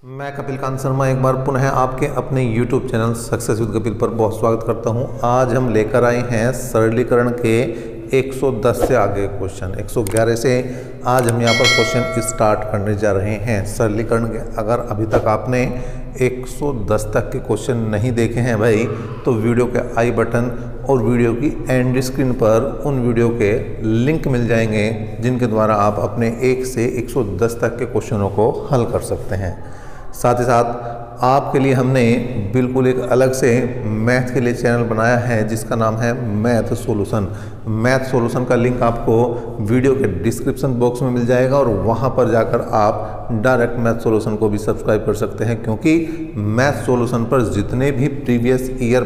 मैं कपिल कांत शर्मा एक बार पुनः आपके अपने YouTube channel success with Kapil पर बहुत स्वागत करता हूं। आज हम लेकर आए हैं सरलीकरण के 110 से आगे क्वेश्चन। 111 से आज हम यहां पर क्वेश्चन स्टार्ट करने जा रहे हैं सरलीकरण के। अगर अभी तक आपने 110 तक के क्वेश्चन नहीं देखे हैं भाई, तो वीडियो के आई बटन और वीडियो की एंड स्क्रीन पर उन वीडियो के लिंक मिल जाएंगे जिनके द्वारा आप अपने 1 से 110 तक के क्वेश्चनों को हल कर सकते हैं। साथ ही साथ आपके लिए हमने बिल्कुल एक अलग से मैथ के लिए चैनल बनाया है जिसका नाम है मैथ सॉल्यूशन। मैथ सॉल्यूशन का लिंक आपको वीडियो के डिस्क्रिप्शन बॉक्स में मिल जाएगा और वहां पर जाकर आप डायरेक्ट मैथ सॉल्यूशन को भी सब्सक्राइब कर सकते हैं, क्योंकि मैथ सॉल्यूशन पर जितने भी प्रीवियस ईयर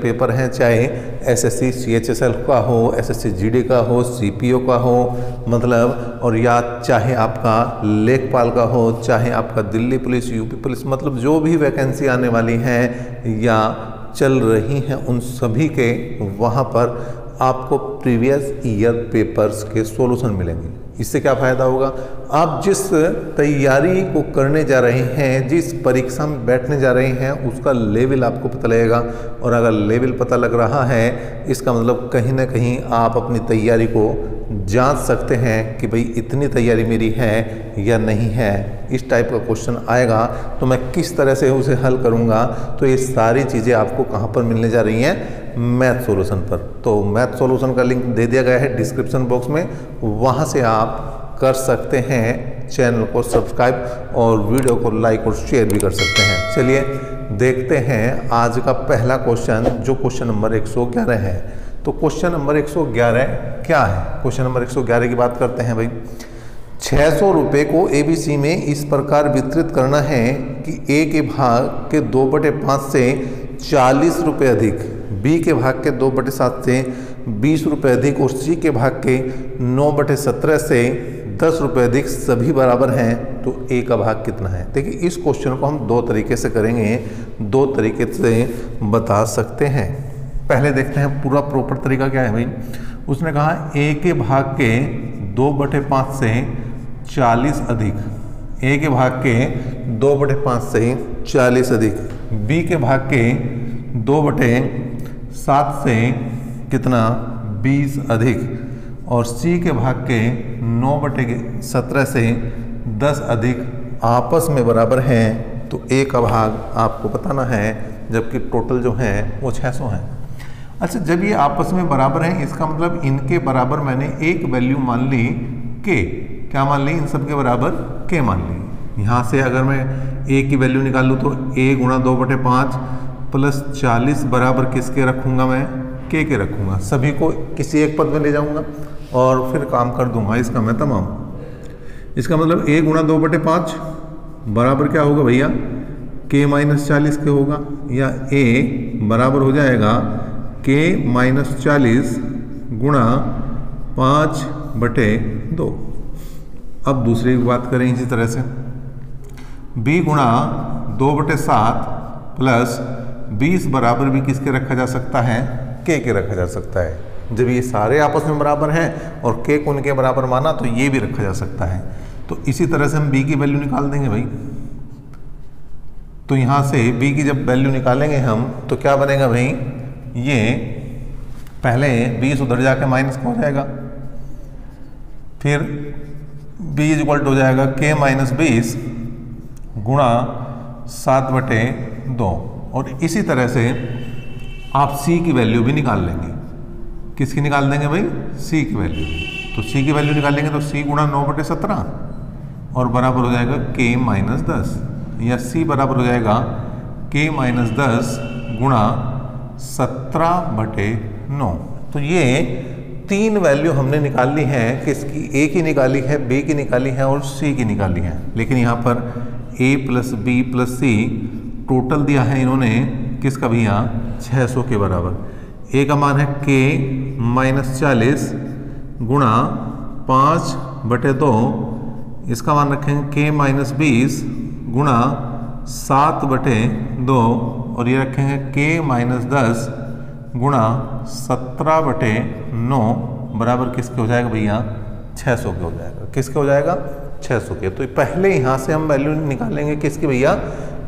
पेपर हैं, चाहे एसएससी सीएचएसएल का हो, एसएससी जीडी का हो, सीपीओ का हो, मतलब और या चाहे आपका लेखपाल का हो, चाहे आपका दिल्ली पुलिस, यूपी पुलिस, मतलब जो भी वैकेंसी आने वाली हैं या चल रही हैं उन सभी के वहाँ पर आपको प्रीवियस ईयर पेपर्स के सॉल्यूशन मिलेंगे। इससे क्या फ़ायदा होगा? आप जिस तैयारी को करने जा रहे हैं, जिस परीक्षा में बैठने जा रहे हैं, उसका लेवल आपको पता लगेगा। और अगर लेवल पता लग रहा है, इसका मतलब कहीं ना कहीं आप अपनी तैयारी को जांच सकते हैं कि भाई इतनी तैयारी मेरी है या नहीं है। इस टाइप का क्वेश्चन आएगा तो मैं किस तरह से उसे हल करूंगा। तो ये सारी चीज़ें आपको कहाँ पर मिलने जा रही हैं? मैथ सॉल्यूशन पर। तो मैथ सॉल्यूशन का लिंक दे दिया गया है डिस्क्रिप्शन बॉक्स में, वहाँ से आप कर सकते हैं चैनल को सब्सक्राइब और वीडियो को लाइक और शेयर भी कर सकते हैं। चलिए देखते हैं आज का पहला क्वेश्चन, जो क्वेश्चन नंबर 111 है। तो क्वेश्चन नंबर 111 क्या है? क्वेश्चन नंबर 111 की बात करते हैं भाई। 600 रुपये को एबीसी में इस प्रकार वितरित करना है कि ए के भाग के 2/5 से 40 रुपये अधिक, बी के भाग के 2/7 से 20 रुपये अधिक और सी के भाग के 9/17 से 10 रुपये अधिक सभी बराबर हैं, तो ए का भाग कितना है? देखिए इस क्वेश्चन को हम दो तरीके से करेंगे, दो तरीके से बता सकते हैं। पहले देखते हैं पूरा प्रॉपर तरीका क्या है भाई। उसने कहा ए के भाग के 2/5 से 40 अधिक, ए के भाग के 2/5 से 40 अधिक, बी के भाग के 2/7 से कितना 20 अधिक और सी के भाग के 9/17 से 10 अधिक आपस में बराबर हैं, तो ए का भाग आपको बताना है, जबकि टोटल जो है वो 600 है। अच्छा, जब ये आपस में बराबर हैं, इसका मतलब इनके बराबर मैंने एक वैल्यू मान ली के, क्या मान ली? इन सब के बराबर के मान ली। यहाँ से अगर मैं ए की वैल्यू निकाल लूँ तो ए गुणा 2/5 प्लस 40 बराबर किसके रखूँगा? मैं के रखूँगा। सभी को किसी एक पद में ले जाऊँगा और फिर काम कर दूंगा इसका मैं तमाम। इसका मतलब ए गुणा 2/5 बराबर क्या होगा भैया? के माइनस 40 के होगा, या ए बराबर हो जाएगा के माइनस 40 गुणा 5/2। अब दूसरी बात करें इसी तरह से, b गुणा 2/7 प्लस 20 बराबर भी किसके रखा जा सकता है? के रखा जा सकता है। जब ये सारे आपस में बराबर हैं और के को उनके बराबर माना तो ये भी रखा जा सकता है। तो इसी तरह से हम b की वैल्यू निकाल देंगे भाई। तो यहाँ से b की जब वैल्यू निकालेंगे हम तो क्या बनेगा भाई? ये पहले 20 उधर जाके माइनस हो जाएगा, फिर b इक्वल हो जाएगा k माइनस 20 गुणा 7/2। और इसी तरह से आप c की वैल्यू भी निकाल लेंगे। किसकी निकाल देंगे भाई? c की वैल्यू। तो c की वैल्यू निकालेंगे तो c गुणा 9/17 और बराबर हो जाएगा k माइनस 10, या c बराबर हो जाएगा k माइनस 10 गुणा 17/9। तो ये तीन वैल्यू हमने निकाल ली है। किसकी? a की निकाली है, b की निकाली है और c की निकाली है। लेकिन यहाँ पर a plus B plus C total दिया है इन्होंने किसका भी? यहाँ 600 के बराबर। a का मान है k माइनस 40 गुणा 5/2, इसका मान रखेंगे k माइनस 20 गुणा 7/2 और ये रखेंगे k माइनस 10 गुणा 17/9 बराबर किसके हो जाएगा भैया? 600 के हो जाएगा। किसके हो जाएगा? 600 के। तो पहले यहाँ से हम वैल्यू निकालेंगे किसकी भैया,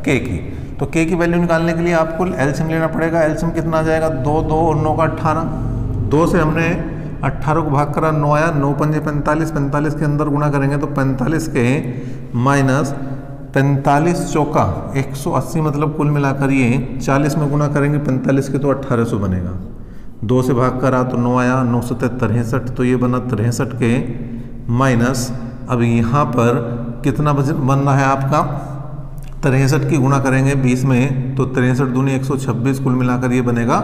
के की। तो के की वैल्यू निकालने के लिए आपको एलसीएम लेना पड़ेगा। एलसीएम कितना आ जाएगा, 2 2 और 9 का 18। 2 से हमने 18 को भाग करा, 9 आया, 9 पंजे 45, 45 के अंदर गुणा करेंगे तो 45 के माइनस 45 चौका 180, मतलब कुल मिलाकर ये 40 में गुणा करेंगे 45 के तो 1800 बनेगा। 2 से भाग करा तो 9 आया, 9 7 63, तो ये बना 63 के माइनस, अब यहाँ पर कितना बन रहा है आपका, 63 की गुणा करेंगे 20 में तो 63 दूनी 126, कुल मिलाकर ये बनेगा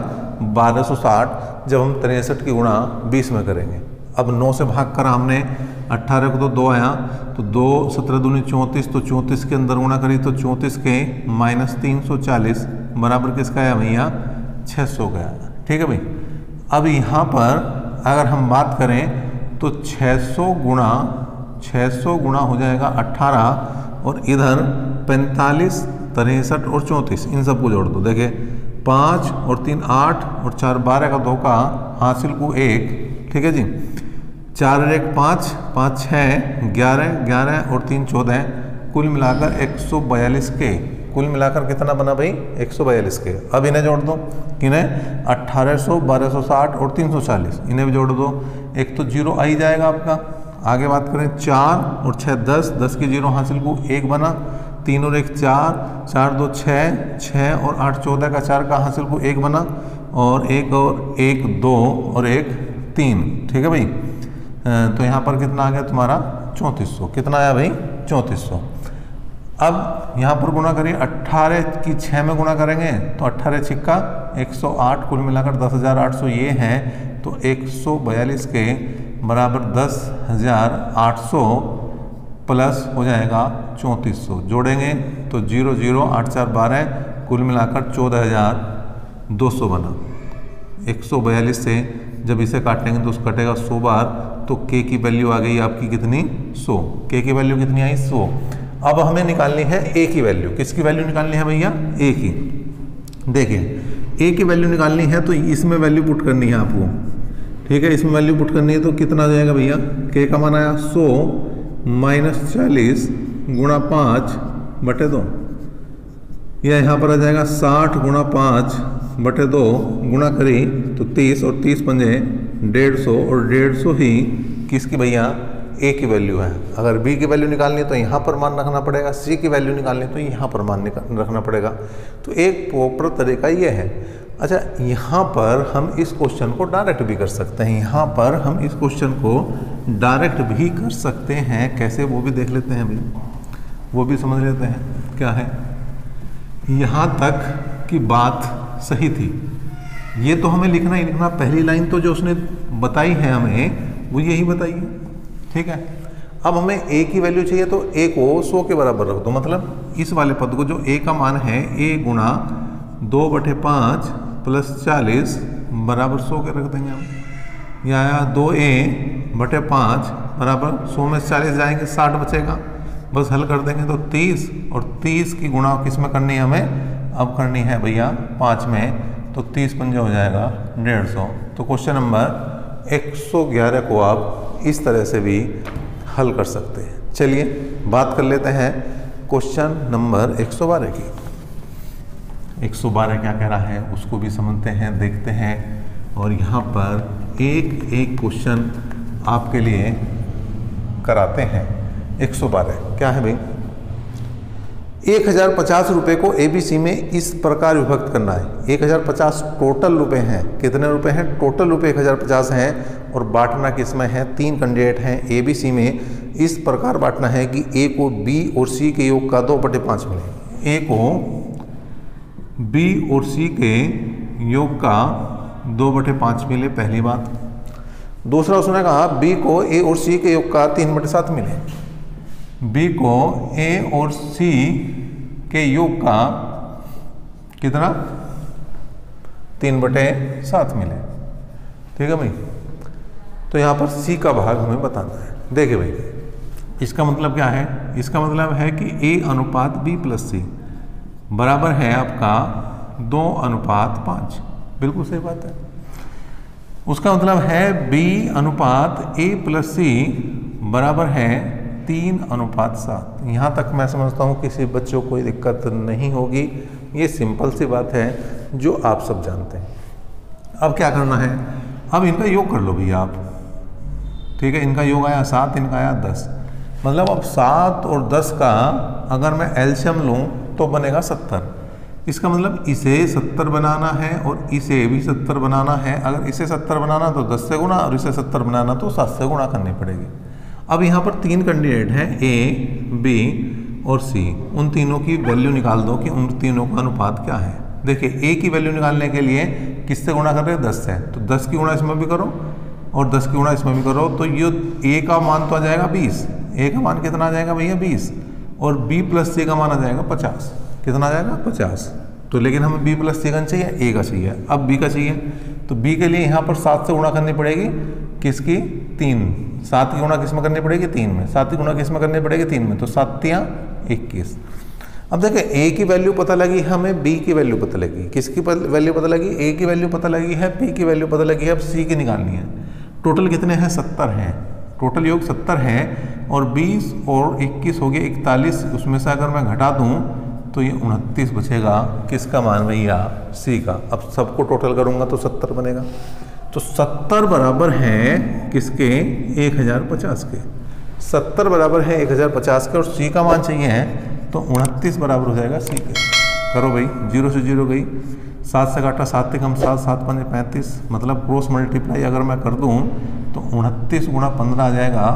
1260 जब हम 63 की गुणा 20 में करेंगे। अब 9 से भाग करा हमने 18 को तो 2 आया, तो 2 17 दूनी 34, तो 34 के अंदर गुणा करी तो 34 के माइनस 340 बराबर किसका आया भैया, 600 का आया। ठीक है भाई। अब यहाँ पर अगर हम बात करें तो 600 गुणा हो जाएगा 18 और इधर 45 63 और 34 इन सबको जोड़ दो। देखिए 5 और 3 8 और 4 12 का धोखा हासिल को 1। ठीक है जी। 4 और 1 5 5 6 11 11 और 3 14, कुल मिलाकर 142 के। कुल मिलाकर कितना बना भाई, 142 के। अब इन्हें जोड़ दो, इन्हें 1800 1260 और 340 इन्हें भी जोड़ दो। एक तो जीरो आ ही जाएगा आपका। आगे बात करें 4 और 6 10, 10 की जीरो हासिल को 1 बना, 3 और 1 4, 4 2 6, 6 और 8 14 का 4 का हासिल को 1 बना, और 1 और 1 2 और 1 3। ठीक है भाई। तो यहाँ पर कितना आ गया तुम्हारा 3400। कितना आया भाई 3400। अब यहाँ पर गुणा करिए, 18 की 6 में गुणा करेंगे तो 18 छिक्का 108, कुल मिलाकर 10,800 ये हैं। तो 142 के बराबर 10,800 प्लस हो जाएगा 3400, जोड़ेंगे तो 0 0 8 4 12, कुल मिलाकर 14,200 बना। 142 से जब इसे काटेंगे तो उसको कटेगा 100 बार, तो के की वैल्यू आ गई आपकी कितनी 100। के की वैल्यू कितनी आई 100। अब हमें निकालनी है ए की वैल्यू। किसकी वैल्यू निकालनी है भैया, ए की। देखिए ए की वैल्यू निकालनी है तो इसमें वैल्यू पुट करनी है आपको। ठीक है, इसमें वैल्यू पुट करनी है तो कितना आ जाएगा भैया, के का मान आया 100 माइनस 40 गुणा 5 बटे 2, या यहाँ पर आ जाएगा 60 गुणा 5 बटे 2 गुणा करी तो 30 और 30 पंजे 150, और 150 ही किसकी भैया, ए की वैल्यू है। अगर बी की वैल्यू निकालनी है तो यहाँ पर मान रखना पड़ेगा, सी की वैल्यू निकालनी है तो यहाँ पर मान रखना पड़ेगा। तो एक प्रॉपर तरीका ये है। अच्छा, यहाँ पर हम इस क्वेश्चन को डायरेक्ट भी कर सकते हैं। यहाँ पर हम इस क्वेश्चन को डायरेक्ट भी कर सकते हैं। कैसे, वो भी देख लेते हैं भाई, वो भी समझ लेते हैं क्या है। यहाँ तक की बात सही थी, ये तो हमें लिखना ही लिखना। पहली लाइन तो जो उसने बताई है हमें वो यही बताई है। ठीक है। अब हमें ए की वैल्यू चाहिए तो ए को 100 के बराबर रख दो। मतलब इस वाले पद को जो ए का मान है, ए गुणा 2/5 प्लस 40 बराबर 100 के रख देंगे हम। यह आया 2a/5 बराबर 100 में 40 जाएंगे 60 बचेगा, बस हल कर देंगे तो 30, और 30 की गुणा किस में करनी है हमें, अब करनी है भैया 5 में, तो 30 पंजे हो जाएगा 150। तो क्वेश्चन नंबर 111 को आप इस तरह से भी हल कर सकते हैं। चलिए बात कर लेते हैं क्वेश्चन नंबर 112 की। 112 क्या कह रहा है उसको भी समझते हैं, देखते हैं। और यहाँ पर एक एक क्वेश्चन आपके लिए कराते हैं। 112 क्या है भाई, 1050 रुपये को ABC में इस प्रकार विभक्त करना है। 1050 टोटल रुपए हैं। कितने रुपए हैं टोटल? रुपए 1050 हैं, और बांटना किसमें है, 3 कैंडिडेट हैं ABC में। इस प्रकार बांटना है कि A को B और C के योग का 2/5 मिले। A को B और C के योग का 2/5 मिले, पहली बात। दूसरा उसने कहा B को A और C के योग का 3/7 मिले। B को A और C के योग का कितना, 3/7 मिले। ठीक है भाई। तो यहाँ पर C का भाग हमें बताना है। देखिए भाई, इसका मतलब क्या है, इसका मतलब है कि A/B + C बराबर है आपका 2/5। बिल्कुल सही बात है। उसका मतलब है B/A + C बराबर है 3:7। यहाँ तक मैं समझता हूँ किसी बच्चों को कोई दिक्कत नहीं होगी। ये सिंपल सी बात है जो आप सब जानते हैं। अब क्या करना है, अब इनका योग कर लो भैया आप, ठीक है। इनका योग आया 7, इनका आया 10, मतलब अब 7 और 10 का अगर मैं एलसीएम लूँ तो बनेगा 70। इसका मतलब इसे 70 बनाना है और इसे भी 70 बनाना है। अगर इसे 70 बनाना तो 10 से गुणा और इसे 70 बनाना तो 7 से गुणा करनी पड़ेगी। अब यहाँ पर 3 कैंडिडेट हैं, ए, बी और सी। उन तीनों की वैल्यू निकाल दो कि उन तीनों का अनुपात क्या है। देखिए ए की वैल्यू निकालने के लिए किससे गुणा कर रहे हैं, 10 से, तो 10 की गुणा इसमें भी करो और 10 की गुणा इसमें भी करो, तो ये ए का मान तो आ जाएगा 20। ए का मान कितना आ जाएगा भैया 20, और बी प्लस सी का मान आ जाएगा 50। कितना आ जाएगा 50। तो लेकिन हमें बी प्लस सी का चाहिए, ए का चाहिए। अब बी का चाहिए तो बी के लिए यहाँ पर 7 से गुणा करनी पड़ेगी, किसकी, 3। 7 की गुणा किस में करनी पड़ेगी, 3 में। 7 की गुणा किस में करनी पड़ेगी, 3 में। तो 7 × 21। अब देखिए ए की वैल्यू पता लगी हमें, बी की वैल्यू पता लगी, किसकी वैल्यू पता लगी, ए की वैल्यू पता लगी है, बी की वैल्यू पता लगी है। अब सी की निकालनी है। टोटल कितने हैं, 70 हैं। टोटल योग 70 है और 20 और 21 हो गए 41। उसमें से अगर मैं घटा दूं तो ये 29 बचेगा। किसका मान भैया, सी का। अब सबको टोटल करूंगा तो 70 बनेगा। तो 70 बराबर है किसके, 1050 के। 70 बराबर है 1050 के और सी का मान चाहिए है तो 29 बराबर हो जाएगा सी के। करो भाई, 0 से 0 गई, 7 से काटा 7 × 7, 7 × 5 = 35। मतलब क्रॉस मल्टीप्लाई अगर मैं कर दूं तो 29 × 15 आ जाएगा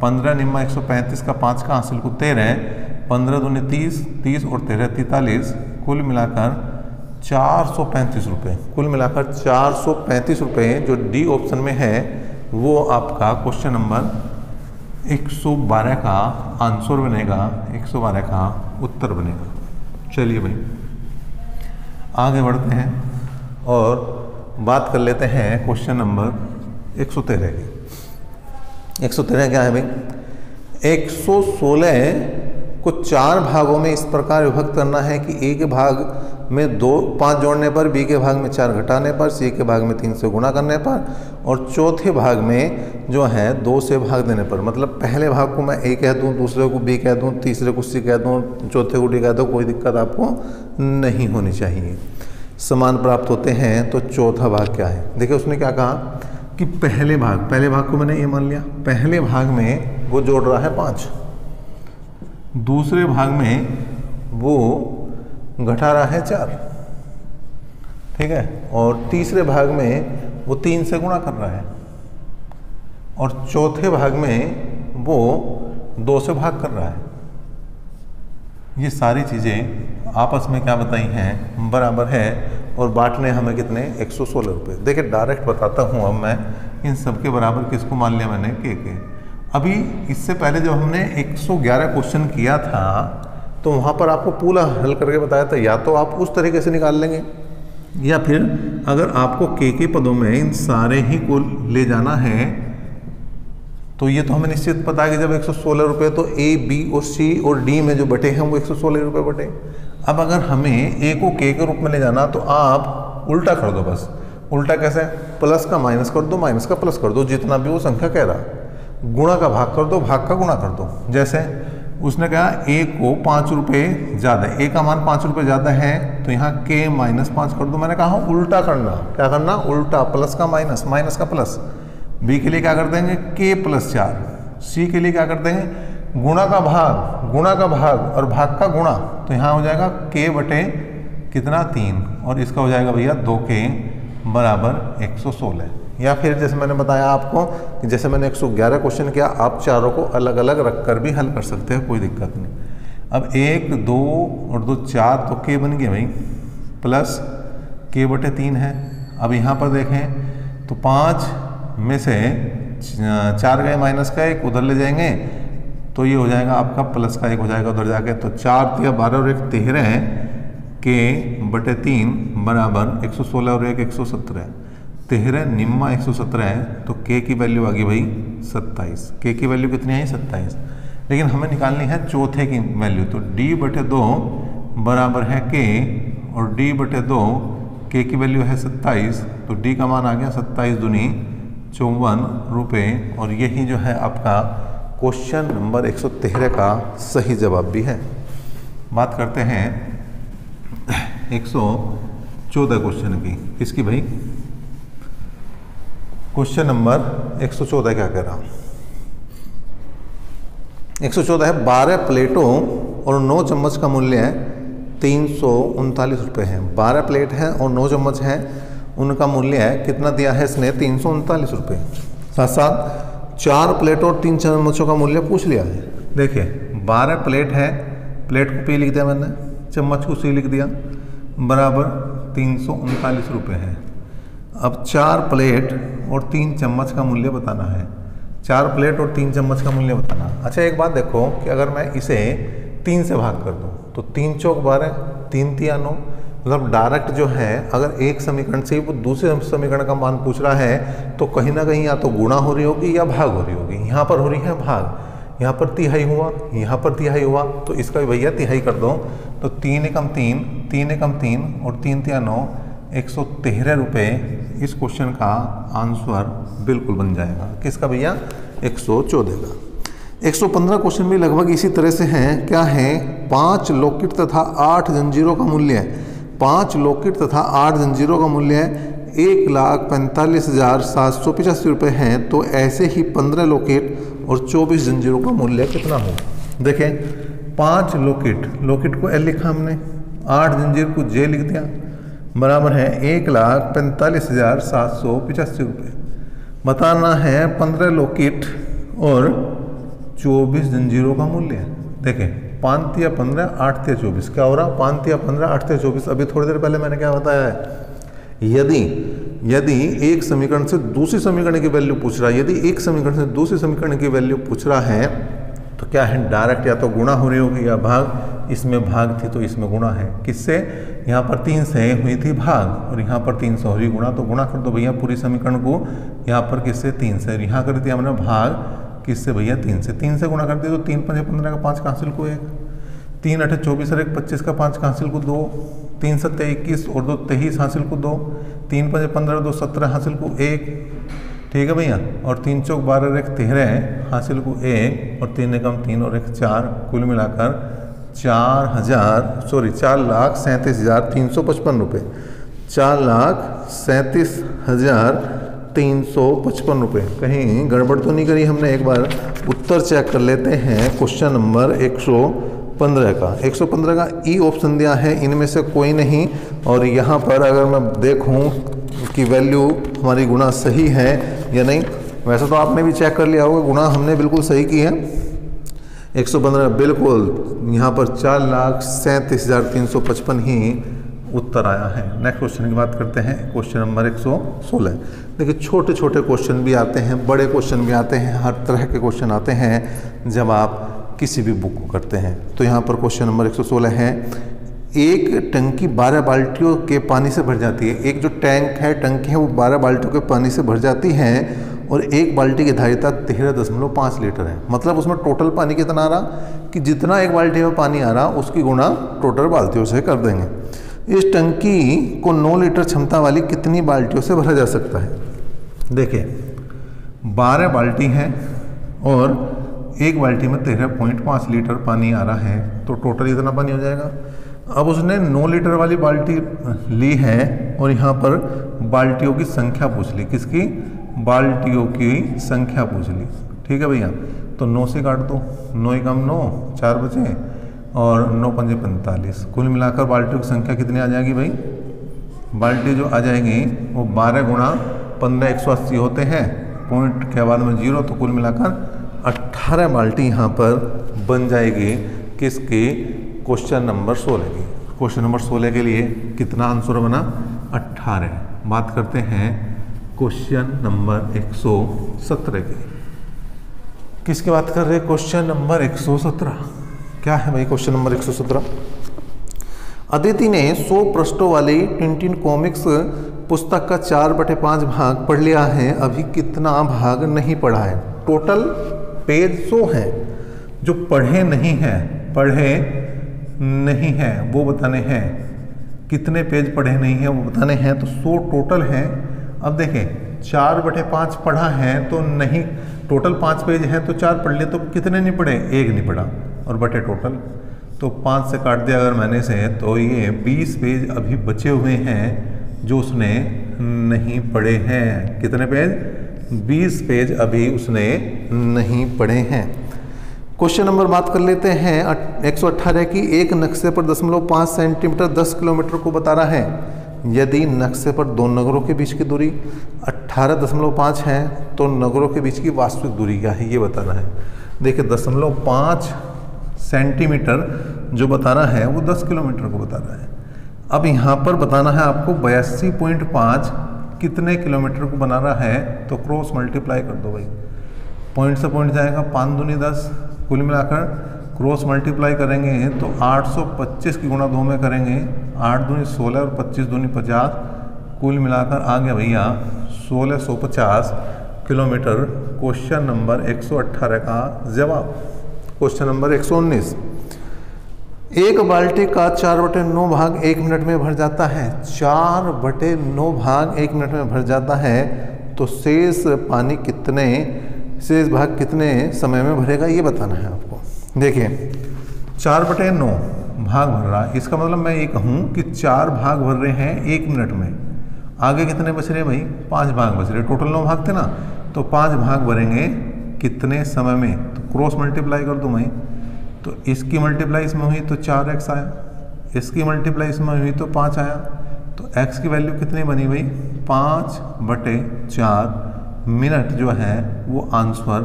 15 निम्मा 135 का 5 का हासिल को 13, 15 दूनी 30, 30 और 13 43, कुल मिलाकर 435 रुपये। कुल मिलाकर 435 रुपये जो डी ऑप्शन में है वो आपका क्वेश्चन नंबर 112 का आंसर बनेगा, 112 का उत्तर बनेगा। चलिए भाई आगे बढ़ते हैं और बात कर लेते हैं क्वेश्चन नंबर 113 की। 113 क्या है भाई, 116 को 4 भागों में इस प्रकार विभक्त करना है कि ए के भाग में 5 जोड़ने पर, बी के भाग में 4 घटाने पर, सी के भाग में 3 से गुणा करने पर और चौथे भाग में जो है 2 से भाग देने पर। मतलब पहले भाग को मैं ए कह दूं, दूसरे को बी कह दूं, तीसरे को सी कह दूं, चौथे को डी कह दूं, कोई दिक्कत आपको नहीं होनी चाहिए। समान प्राप्त होते हैं तो चौथा भाग क्या है। देखिए उसने क्या कहा कि पहले भाग को मैंने ये मान लिया, पहले भाग में वो जोड़ रहा है 5, दूसरे भाग में वो घटा रहा है 4, ठीक है, और तीसरे भाग में वो 3 से गुणा कर रहा है और चौथे भाग में वो 2 से भाग कर रहा है। ये सारी चीज़ें आपस में क्या बताई हैं, बराबर है। और बांटने हमें कितने, 116 रुपये। देखिए डायरेक्ट बताता हूँ अब मैं इन सब के बराबर किसको मान लिया मैंने, के। अभी इससे पहले जब हमने 111 क्वेश्चन किया था तो वहाँ पर आपको पूरा हल करके बताया था। या तो आप उस तरीके से निकाल लेंगे या फिर अगर आपको के पदों में इन सारे ही को ले जाना है तो ये तो हमें निश्चित पता है कि जब 116 रुपये तो ए, बी और सी और डी में जो बटे हैं वो 116 रुपये बटे। अब अगर हमें ए को के रूप में ले जाना तो आप उल्टा कर दो। बस उल्टा कैसे, प्लस का माइनस कर दो, माइनस का प्लस कर दो, जितना भी वो संख्या कह रहा। गुणा का भाग कर दो, भाग का गुणा कर दो। जैसे उसने कहा ए को 5 रुपये ज़्यादा, ए का मान 5 रुपये ज़्यादा है तो यहाँ के -5 कर दो। मैंने कहा उल्टा करना, क्या करना, उल्टा, प्लस का माइनस, माइनस का प्लस। बी के लिए क्या कर देंगे, के +4। सी के लिए क्या कर देंगे, गुणा का भाग, गुणा का भाग और भाग का गुणा। तो यहाँ हो जाएगा के बटे कितना, 3, और इसका हो जाएगा भैया 2 के बराबर 116। या फिर जैसे मैंने बताया आपको कि जैसे मैंने 111 क्वेश्चन किया, आप चारों को अलग अलग रख कर भी हल कर सकते हैं, कोई दिक्कत नहीं। अब 1, 2 और 2 4 तो के बन गए भाई, प्लस के बटे 3 है। अब यहाँ पर देखें तो 5 में से 4 गए, माइनस का 1 उधर ले जाएंगे तो ये हो जाएगा आपका प्लस का 1 हो जाएगा उधर जाके। तो 4 या 12 और 1 13 है, के बटे 3 बराबर 116 और 1 117। 13 निम्मा 117 है तो के की वैल्यू आ गई भाई 27। के की वैल्यू कितनी आई, 27। लेकिन हमें निकालनी है चौथे की वैल्यू। तो d बटे 2 बराबर है के और d बटे 2, के की वैल्यू है 27 तो d का मान आ गया 27 दूनी 54 रुपये। और यही जो है आपका क्वेश्चन नंबर 113 का सही जवाब भी है। बात करते हैं 114 क्वेश्चन की। किसकी भाई? क्वेश्चन नंबर 114 क्या कह रहा हूं? 114 है 12 प्लेटों और 9 चम्मच का मूल्य 339 रुपये है। 12 प्लेट है और 9 चम्मच है, उनका मूल्य कितना दिया है इसने? 339 रुपये। साथ साथ 4 प्लेट और 3 चम्मचों का मूल्य पूछ लिया है। देखिए 12 प्लेट है, प्लेट को P लिख दिया मैंने, चम्मच को C लिख दिया, बराबर 339 रुपये है। अब 4 प्लेट और 3 चम्मच का मूल्य बताना है। 4 प्लेट और 3 चम्मच का मूल्य बताना। अच्छा एक बात देखो कि अगर मैं इसे 3 से भाग कर दूं तो 3 चौक 12, 3 तिया 9, मतलब डायरेक्ट जो है अगर एक समीकरण से वो दूसरे समीकरण का मान पूछ रहा है तो कहीं ना कहीं या तो गुणा हो रही होगी या भाग हो रही होगी। यहाँ पर हो रही है भाग, यहाँ पर तिहाई हुआ, यहाँ पर तिहाई हुआ, तो इसका भी भैया तिहाई कर दो। तो 3 एकम 3, 3 एकम 3 और 3 तिया 9, 113 रुपये इस क्वेश्चन का आंसर बिल्कुल बन जाएगा। किसका भैया? 114 का। 115 क्वेश्चन भी लगभग इसी तरह से हैं। क्या है? 5 लॉकेट तथा 8 जंजीरों का मूल्य 5 लॉकेट तथा 8 जंजीरों का मूल्य 1,45,785 रुपये हैं। तो ऐसे ही 15 लॉकेट और 24 जंजीरों का मूल्य कितना हो? देखें 5 लॉकेट को L लिखा हमने, 8 जंजीर को J लिख दिया, बराबर है 1,45,785 रुपये। बताना है 15 लॉकेट और 24 जंजीरों का मूल्य। देखें 5 तिया 15, 8 तिया 24, क्या हो रहा? 5 तिया 15, 8 तिया 24। अभी थोड़ी देर पहले मैंने क्या बताया है? यदि एक समीकरण से दूसरी समीकरण की वैल्यू पूछ रहा है, यदि एक समीकरण से दूसरी समीकरण की वैल्यू पूछ रहा है तो क्या है? डायरेक्ट या तो गुणा हो रही होगी या भाग। इसमें भाग थी तो इसमें गुणा है। किससे? यहाँ पर 3 से हुई थी भाग और यहाँ पर 3 से हो रही गुणा, तो गुणा कर दो भैया पूरी समीकरण को। यहाँ पर किससे? 3 से। यहाँ कर दिया हमने भाग किससे भैया? 3 से। 3 से गुणा कर दिया तो 3 पंजे 15 का 5 का हासिल को 1, 3 8 24 और 1 25 का 5 का हासिल को 2, 3 7 21 और 2 23 हासिल को 2, 3 पंजे 15 2 17 हासिल को 1। ठीक है भैया। और 3 चौक 12 और 1 13 हासिल को 1 और 3 एकम 3 और 1 4, कुल मिलाकर 4,37,355 रुपये। 4,37,355 रुपये। कहीं गड़बड़ तो नहीं करी हमने? एक बार उत्तर चेक कर लेते हैं क्वेश्चन नंबर 115 का। 115 का ई ऑप्शन दिया है, इनमें से कोई नहीं। और यहाँ पर अगर मैं देखूँ कि वैल्यू हमारी गुणा सही है या नहीं, वैसे तो आपने भी चेक कर लिया होगा, गुणा हमने बिल्कुल सही की है। 115 बिल्कुल यहाँ पर 4,37,355 ही उत्तर आया है। नेक्स्ट क्वेश्चन की बात करते हैं, क्वेश्चन नंबर 116। देखिए छोटे छोटे क्वेश्चन भी आते हैं, बड़े क्वेश्चन भी आते हैं, हर तरह के क्वेश्चन आते हैं जब आप किसी भी बुक को करते हैं। तो यहाँ पर क्वेश्चन नंबर 116 है, एक टंकी 12 बाल्टियों के पानी से भर जाती है। एक जो टंकी है वो 12 बाल्टियों के पानी से भर जाती है और एक बाल्टी की धारिता 13.5 लीटर है। मतलब उसमें टोटल पानी कितना आ रहा कि जितना एक बाल्टी में पानी आ रहा उसकी गुणा टोटल बाल्टियों से कर देंगे। इस टंकी को 9 लीटर क्षमता वाली कितनी बाल्टियों से भरा जा सकता है? देखिए 12 बाल्टी हैं और एक बाल्टी में 13.5 लीटर पानी आ रहा है, तो टोटल इतना पानी हो जाएगा। अब उसने 9 लीटर वाली बाल्टी ली है और यहाँ पर बाल्टियों की संख्या पूछ ली। किसकी? बाल्टियों की संख्या पूछ ली। ठीक है भैया। तो 9 से काट दो, 9 एकम 9, 4 बचे और 9 पंजे 45। कुल मिलाकर बाल्टियों की संख्या कितनी आ जाएगी भाई? बाल्टी जो आ जाएगी वो 12 गुणा 15 180 होते हैं, पॉइंट के बाद में 0, तो कुल मिलाकर 18 बाल्टी यहाँ पर बन जाएगी। किसकी? क्वेश्चन नंबर 16 की। क्वेश्चन नंबर 16 के लिए कितना आंसर बना? 18। बात करते हैं क्वेश्चन नंबर 117 की। किसकी बात कर रहे हैं? Question number 117। क्या है भाई क्वेश्चन नंबर 117? अदिति ने 100 पृष्ठों वाली टिंटिन कॉमिक्स पुस्तक का 4/5 भाग पढ़ लिया है, अभी कितना भाग नहीं पढ़ा है? टोटल पेज 100 हैं, जो पढ़े नहीं हैं वो बताने हैं। कितने पेज पढ़े नहीं हैं वो बताने हैं। तो 100 टोटल हैं। अब देखें 4/5 पढ़ा है तो नहीं टोटल 5 पेज हैं तो 4 पढ़ लिए, तो कितने नहीं पढ़े, 1 नहीं पढ़ा, और बटे टोटल, तो 5 से काट दिया अगर मैंने से, तो ये 20 पेज अभी बचे हुए हैं जो उसने नहीं पढ़े हैं। कितने पेज, 20 पेज अभी उसने नहीं पढ़े हैं। क्वेश्चन नंबर बात कर लेते हैं 118 की। एक नक्शे पर 0.5 सेंटीमीटर 10 किलोमीटर को बता रहा है। यदि नक्शे पर दो नगरों के बीच की दूरी 18.5 है तो नगरों के बीच की वास्तविक दूरी क्या है, ये बताना है। देखिए 0.5 सेंटीमीटर जो बता रहा है वो 10 किलोमीटर को बता रहा है। अब यहाँ पर बताना है आपको 82.5 कितने किलोमीटर को बना रहा है, तो क्रॉस मल्टीप्लाई कर दो भाई, पॉइंट से पॉइंट जाएगा, 5 दूनी 10, कुल मिलाकर क्रॉस मल्टीप्लाई करेंगे तो 825 की गुणा 2 में करेंगे, 8 दूनी 16 और 25 दूनी 50, कुल मिलाकर आ गया भैया 1650 किलोमीटर। क्वेश्चन नंबर 118 का जवाब। क्वेश्चन नंबर 119, एक बाल्टी का 4/9 भाग 1 मिनट में भर जाता है। 4/9 भाग 1 मिनट में भर जाता है तो शेष भाग कितने समय में भरेगा, ये बताना है आपको। देखिए 4/9 भाग भर रहा है, इसका मतलब मैं ये कहूँ कि 4 भाग भर रहे हैं 1 मिनट में। आगे कितने बच रहे भाई, 5 भाग बच रहे, टोटल 9 भाग थे ना, तो 5 भाग भरेंगे कितने समय में, तो क्रॉस मल्टीप्लाई कर दूँ मैं, तो इसकी मल्टीप्लाई इसमें हुई तो 4x आया, इसकी मल्टीप्लाई इसमें हुई तो 5 आया, तो x की वैल्यू कितनी बनी भाई, 5/4 मिनट जो है वो आंसर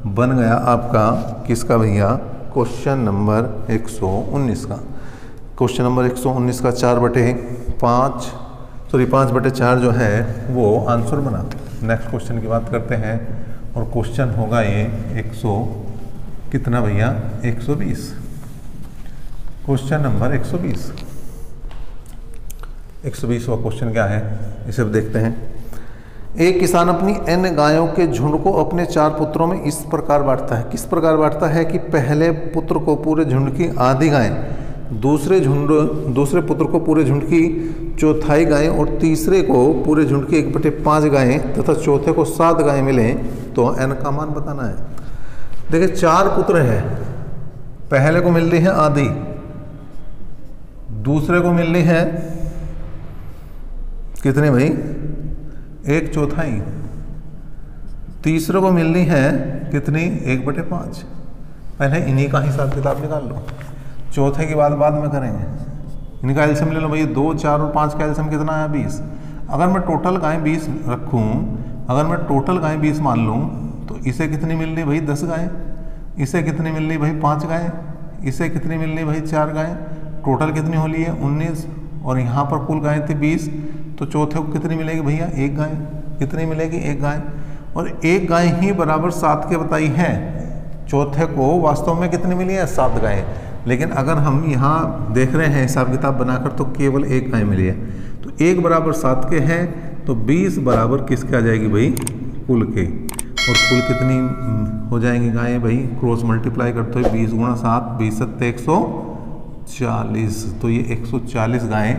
बन गया आपका किसका भैया, क्वेश्चन नंबर 119 का। क्वेश्चन नंबर 119 का 5/4 जो है वो आंसर बना। नेक्स्ट क्वेश्चन की बात करते हैं और क्वेश्चन होगा ये 100 कितना भैया, 120। क्वेश्चन नंबर 120वां क्वेश्चन क्या है, इसे अब देखते हैं। एक किसान अपनी n गायों के झुंड को अपने 4 पुत्रों में इस प्रकार बांटता है। किस प्रकार बांटता है कि पहले पुत्र को पूरे झुंड की आधी गायें, दूसरे पुत्र को पूरे झुंड की चौथाई गायें और तीसरे को पूरे झुंड की 1/5 गायें तथा चौथे को 7 गायें मिलें, तो n का मान बताना है। देखिए 4 पुत्र हैं, पहले को मिल रही है आधी, दूसरे को मिल रही है कितने भाई, 1/4, तीसरे को मिल रही है कितनी, 1/5। पहले इन्हीं का हिसाब किताब निकाल लो, चौथे की बात बाद में करेंगे। इनका एल्सियम ले लो भाई, 2, 4 और 5 का एल्सियम कितना है, 20। अगर मैं टोटल गायें 20 रखूँ, अगर मैं टोटल गायें 20 मान लूँ, तो इसे कितनी मिल रही भाई, 10 गायें, इसे कितनी मिल रही भाई, 5 गायें, इसे कितनी मिल रही भाई, 4 गायें, टोटल कितनी हो रही है 19, और यहाँ पर कुल गायें थी 20, तो चौथे को कितनी मिलेगी भैया, 1 गाय, कितनी मिलेगी, 1 गाय, और 1 गाय ही बराबर 7 के बताई है। चौथे को वास्तव में कितनी मिली है, 7 गायें, लेकिन अगर हम यहाँ देख रहे हैं हिसाब किताब बनाकर तो केवल 1 गाय मिली है, तो 1 बराबर 7 के हैं, तो 20 बराबर किसके आ जाएगी भाई, कुल के, और कुल कितनी हो जाएंगी गायें भाई, क्रॉस मल्टीप्लाई करते हुए 20 × 7, 20 × 140, तो ये 140 गायें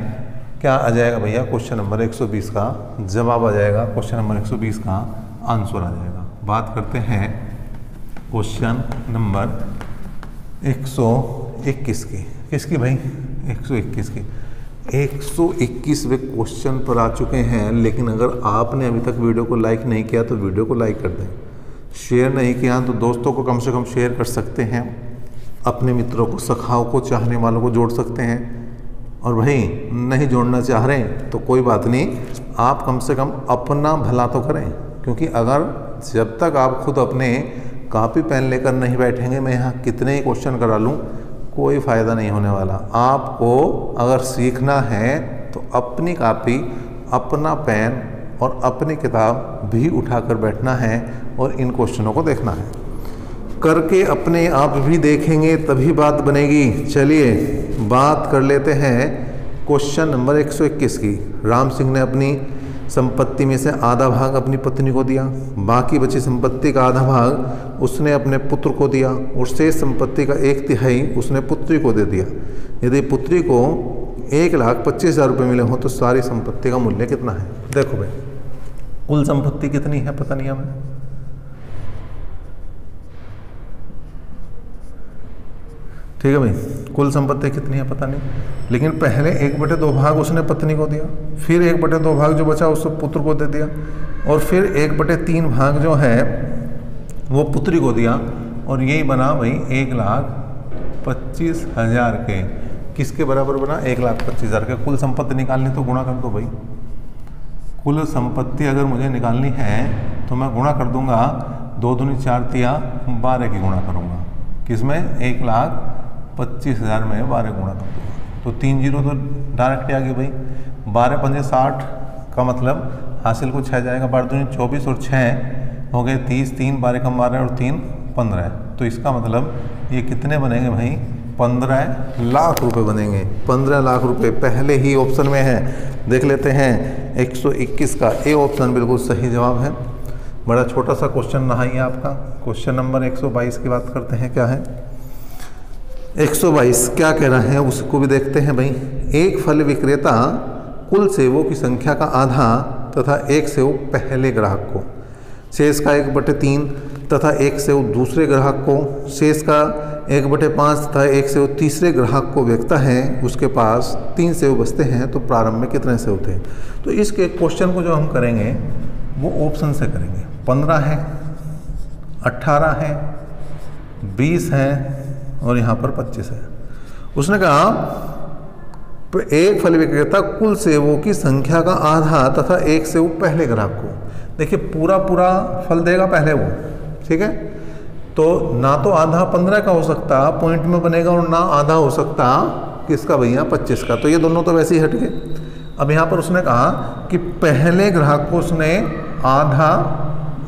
क्या आ जाएगा भैया, क्वेश्चन नंबर 120 का जवाब आ जाएगा, क्वेश्चन नंबर 120 का आंसर आ जाएगा। बात करते हैं क्वेश्चन नंबर 121 की, किसकी भाई, 121 की। 121वें क्वेश्चन पर आ चुके हैं, लेकिन अगर आपने अभी तक वीडियो को लाइक नहीं किया तो वीडियो को लाइक कर दें, शेयर नहीं किया तो दोस्तों को कम से कम शेयर कर सकते हैं, अपने मित्रों को, सखाओं को, चाहने वालों को जोड़ सकते हैं, और भाई नहीं जोड़ना चाह रहे हैं तो कोई बात नहीं, आप कम से कम अपना भला तो करें, क्योंकि अगर जब तक आप खुद अपने कॉपी पेन लेकर नहीं बैठेंगे, मैं यहाँ कितने ही क्वेश्चन करा लूँ, कोई फ़ायदा नहीं होने वाला। आपको अगर सीखना है तो अपनी कॉपी, अपना पेन और अपनी किताब भी उठाकर बैठना है और इन क्वेश्चनों को देखना है, करके अपने आप भी देखेंगे तभी बात बनेगी। चलिए बात कर लेते हैं क्वेश्चन नंबर 121 की। राम सिंह ने अपनी संपत्ति में से आधा भाग अपनी पत्नी को दिया, बाकी बची संपत्ति का आधा भाग उसने अपने पुत्र को दिया और शेष संपत्ति का 1/3 उसने पुत्री को दे दिया। यदि पुत्री को 1,25,000 रुपये मिले हों तो सारी संपत्ति का मूल्य कितना है। देखो भाई, कुल संपत्ति कितनी है पता नहीं हमें, ठीक है भाई। कुल संपत्ति कितनी है पता नहीं, लेकिन पहले 1/2 भाग उसने पत्नी को दिया, फिर 1/2 भाग जो बचा उसको पुत्र को दे दिया, और फिर 1/3 भाग जो है वो पुत्री को दिया, और यही बना भाई 1,25,000 के। किसके बराबर बना? 1,25,000 के। कुल संपत्ति निकालनी तो गुणा कर दो भाई। कुल संपत्ति अगर मुझे निकालनी है तो मैं गुणा कर दूंगा, 2 दूनी 4 तिया 12 की गुणा करूंगा। किसमें? 1,25,000 में 12 गुणा कर दूंगा, तो 3 जीरो तो डायरेक्ट आ गई भाई। 12 पंजे 60 का मतलब हासिल को 6 जाएगा, 12 दूनी 24 और 6 हो गए 30, 3 12 कम 12 और 3 15। तो इसका मतलब ये कितने बनेंगे भाई? 15 लाख रुपए बनेंगे। 15 लाख रुपए पहले ही ऑप्शन में है। देख लेते हैं 121 का ए ऑप्शन बिल्कुल सही जवाब है। बड़ा छोटा सा क्वेश्चन रहा है आपका। क्वेश्चन नंबर 122 की बात करते हैं, क्या है 122 क्या कह रहा है उसको भी देखते हैं भाई। एक फल विक्रेता कुल सेवों की संख्या का आधा तथा एक सेव पहले ग्राहक को, शेष का 1/3 तथा एक सेव दूसरे ग्राहक को, शेष का 1/5 तथा एक सेव तीसरे ग्राहक को बेचता है। उसके पास 3 सेव बचते हैं, तो प्रारंभ में कितने सेव थे? तो इसके क्वेश्चन को जो हम करेंगे वो ऑप्शन से करेंगे। 15 है, 18 है, 20 है और यहाँ पर 25 है। उसने कहा एक फल विक्रेता कुल सेवों की संख्या का आधा तथा एक सेव पहले ग्राहक को। देखिए पूरा फल देगा पहले वो, ठीक है। तो ना तो आधा 15 का हो सकता पॉइंट में बनेगा, और ना आधा हो सकता किसका भैया 25 का। तो ये दोनों तो वैसे ही हट गए। अब यहाँ पर उसने कहा कि पहले ग्राहक को उसने आधा,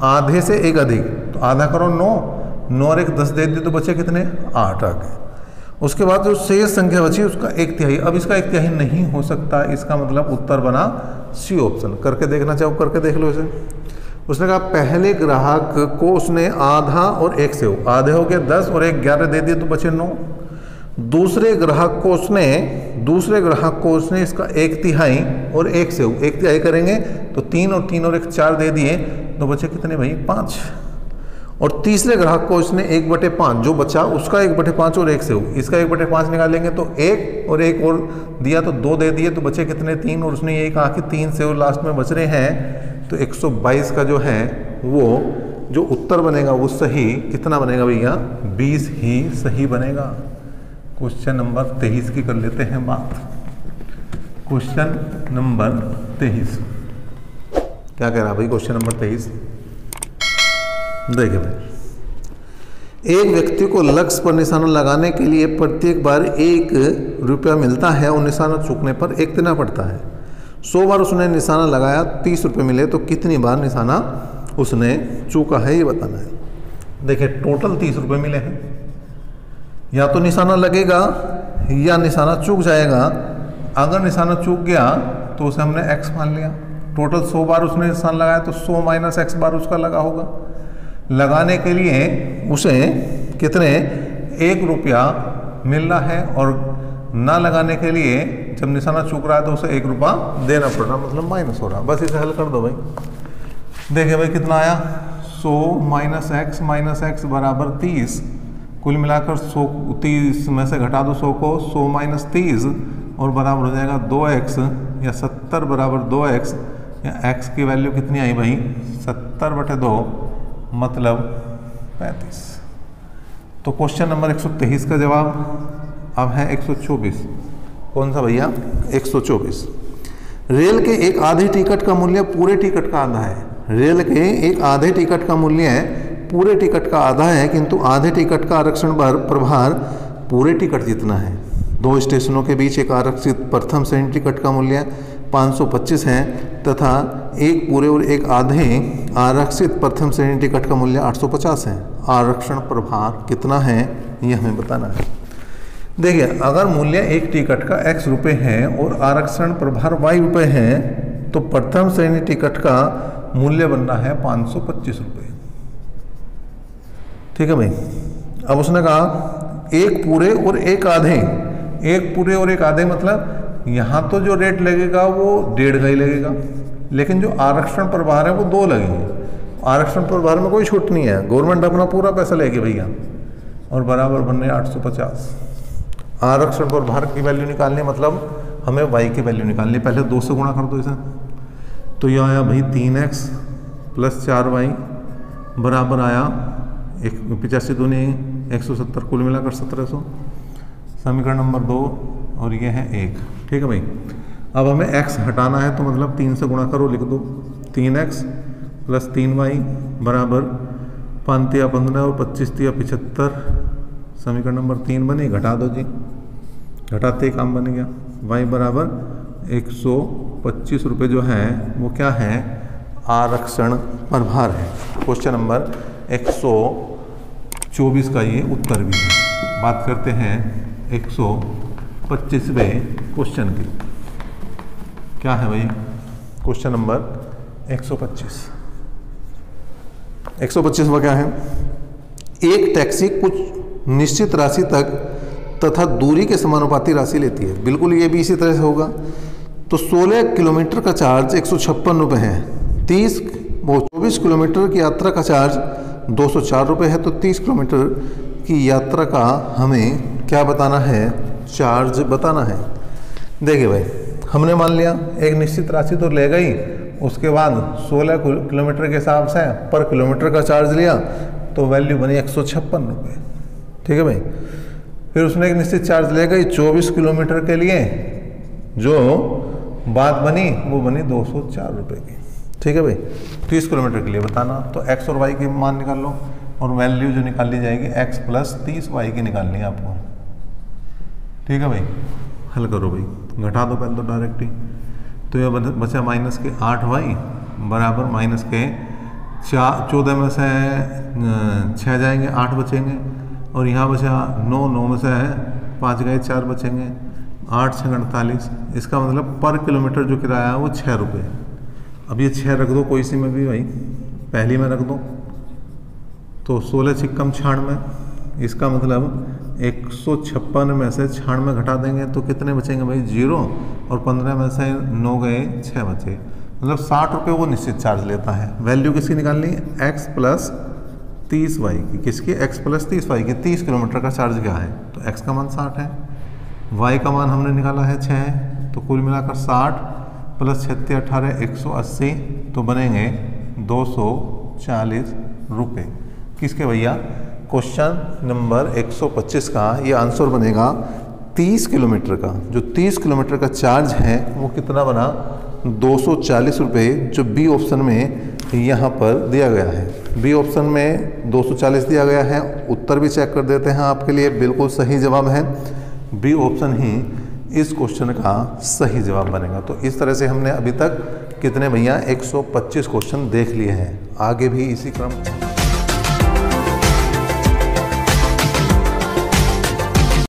आधे से एक अधिक, तो आधा करो 9 और 1 10 दे दी, तो बचे कितने? 8 आ गए। उसके बाद जो शेष संख्या बची उसका 1/3। अब इसका 1/3 नहीं हो सकता, इसका मतलब उत्तर बना सी ऑप्शन। करके देखना चाहो करके देख लो इसे। उसने कहा पहले ग्राहक को उसने आधा और एक सेव, आधे हो गए 10 और 1 11 दे दिए, तो बचे 9। दूसरे ग्राहक को उसने इसका 1/3 और एक सेव, 1/3 करेंगे तो 3 और 3 और 1 4 दे दिए, तो बचे कितने भाई? 5। और तीसरे ग्राहक को इसने 1/5 जो बचा उसका 1/5 और एक सेव, इसका 1/5 निकालेंगे तो 1 और 1 और दिया तो 2 दे दिए, तो बचे कितने? 3। और उसने यही कहा कि 3 सेव लास्ट में बच रहे हैं, तो 122 का जो है वो जो उत्तर बनेगा वो सही कितना बनेगा भैया? 20 ही सही बनेगा। क्वेश्चन नंबर 23 की कर लेते हैं बात। क्वेश्चन नंबर 23 क्या कह रहा भाई? क्वेश्चन नंबर 23 देखिए भाई, एक व्यक्ति को लक्ष्य पर निशाना लगाने के लिए प्रत्येक बार 1 रुपया मिलता है और निशाना चूकने पर 1 देना पड़ता है। 100 बार उसने निशाना लगाया, 30 रुपये मिले, तो कितनी बार निशाना उसने चूका है ये बताना है। देखिए टोटल 30 रुपये मिले हैं, या तो निशाना लगेगा या निशाना चूक जाएगा। अगर निशाना चूक गया तो उसे हमने x मान लिया। टोटल 100 बार उसने निशाना लगाया, तो 100 - x बार उसका लगा होगा। लगाने के लिए उसे कितने? 1 रुपया मिल रहा है, और ना लगाने के लिए जब निशाना चूक रहा है तो उसे 1 रुपया देना पड़ रहा, मतलब माइनस हो रहा। बस इसे हल कर दो भाई। देखिए भाई कितना आया? 100 - x बराबर 30। कुल मिलाकर 100, 30 में से घटा दो 100 को, 100 - 30 और बराबर हो जाएगा 2x, या 70 बराबर 2x, या x की वैल्यू कितनी आई भाई? 70/2 मतलब 35। तो क्वेश्चन नंबर 123 का जवाब अब है 124। कौन सा भैया? 124। रेल के एक आधे टिकट का मूल्य पूरे टिकट का आधा है। रेल के एक आधे टिकट का मूल्य पूरे टिकट का आधा है, किंतु आधे टिकट का आरक्षण पर प्रभार पूरे टिकट जितना है। 2 स्टेशनों के बीच एक आरक्षित प्रथम श्रेणी टिकट का मूल्य 525 है तथा एक पूरे और एक आधे आरक्षित प्रथम श्रेणी टिकट का मूल्य 850 है। आरक्षण प्रभार कितना है ये हमें बताना है। देखिए अगर मूल्य एक टिकट का x रुपये है और आरक्षण प्रभार y रुपये है, तो प्रथम श्रेणी टिकट का मूल्य बन रहा है 525 रुपये। ठीक है भाई। अब उसने कहा एक पूरे और एक आधे, एक पूरे और एक आधे मतलब यहाँ तो जो रेट लगेगा वो 1.5 का ही लगेगा, लेकिन जो आरक्षण प्रभार है वो 2 लगेंगे। आरक्षण प्रभार में कोई छूट नहीं है, गवर्नमेंट अपना पूरा पैसा लेगी भैया, और बराबर बनने 850। आरक्षण पर भार की वैल्यू निकालनी, मतलब हमें y की वैल्यू निकालनी। पहले 2 से गुणा कर दो इसे, तो ये आया भाई 3x + 4y बराबर आया 85 दूनी 170, कुल मिलाकर 1700। समीकरण नंबर 2 और ये है 1। ठीक है भाई। अब हमें x हटाना है, तो मतलब 3 से गुणा करो, लिख दो 3x + 3y बराबर 5 × 15 और 25 × 75। समीकरण नंबर 3 बनी, घटा दो जी, घटाते ही काम बन गया। y बराबर 125 रुपये जो है वो क्या है, आरक्षण पर भार है। क्वेश्चन नंबर 124 का ये उत्तर भी है। बात करते हैं 125वें क्वेश्चन की। क्या है भाई क्वेश्चन नंबर 125 क्या है, एक टैक्सी कुछ निश्चित राशि तक तथा दूरी के समानुपाती राशि लेती है। बिल्कुल ये भी इसी तरह से होगा। तो 16 किलोमीटर का चार्ज 156 रुपये है, 24 किलोमीटर की यात्रा का चार्ज 204 रुपये है। तो 30 किलोमीटर की यात्रा का हमें क्या बताना है, चार्ज बताना है। देखिए भाई, हमने मान लिया एक निश्चित राशि तो ले गई, उसके बाद 16 किलोमीटर के हिसाब से पर किलोमीटर का चार्ज लिया, तो वैल्यू बनी 156 रुपये। ठीक है भाई। फिर उसने एक निश्चित चार्ज ले गई 24 किलोमीटर के लिए, जो बात बनी वो बनी 204 रुपये की। ठीक है भाई। 30 किलोमीटर के लिए बताना, तो x और y की मान निकाल लो, और वैल्यू जो निकाली जाएगी x + 30y की निकालनी है आपको। ठीक है भाई। हल करो भाई, घटा दो पहले तो डायरेक्ट ही। तो यह बचा -8y बराबर -14 में से 6 जाएंगे, 8 बचेंगे, और यहाँ बचा 9 में से 5 गए 4 बचेंगे, 8 × 6 = 48। इसका मतलब पर किलोमीटर जो किराया है वो 6 रुपये। अब ये 6 रख दो कोई सी में भी भाई, पहली में रख दो, तो 16 × 96, इसका मतलब 156 में से 96 घटा देंगे तो कितने बचेंगे भाई, 0, और 15 में से 9 गए 6 बचे, मतलब 60 रुपये वो निश्चित चार्ज लेता है। वैल्यू किसकी निकालनी है, x + 30y की। किसकी, x + 30y की। 30 किलोमीटर का चार्ज क्या है, तो x का मान 60 है, y का मान हमने निकाला है 6 है, तो कुल मिलाकर 60 + 36 18 180, तो बनेंगे 240 रुपये। किसके भैया, क्वेश्चन नंबर 125 का ये आंसर बनेगा 30 किलोमीटर का। जो 30 किलोमीटर का चार्ज है वो कितना बना, 240 रुपये, जो बी ऑप्शन में यहाँ पर दिया गया है। बी ऑप्शन में 240 दिया गया है। उत्तर भी चेक कर देते हैं आपके लिए, बिल्कुल सही जवाब है। बी ऑप्शन ही इस क्वेश्चन का सही जवाब बनेगा। तो इस तरह से हमने अभी तक कितने भैया 125 क्वेश्चन देख लिए हैं। आगे भी इसी क्रम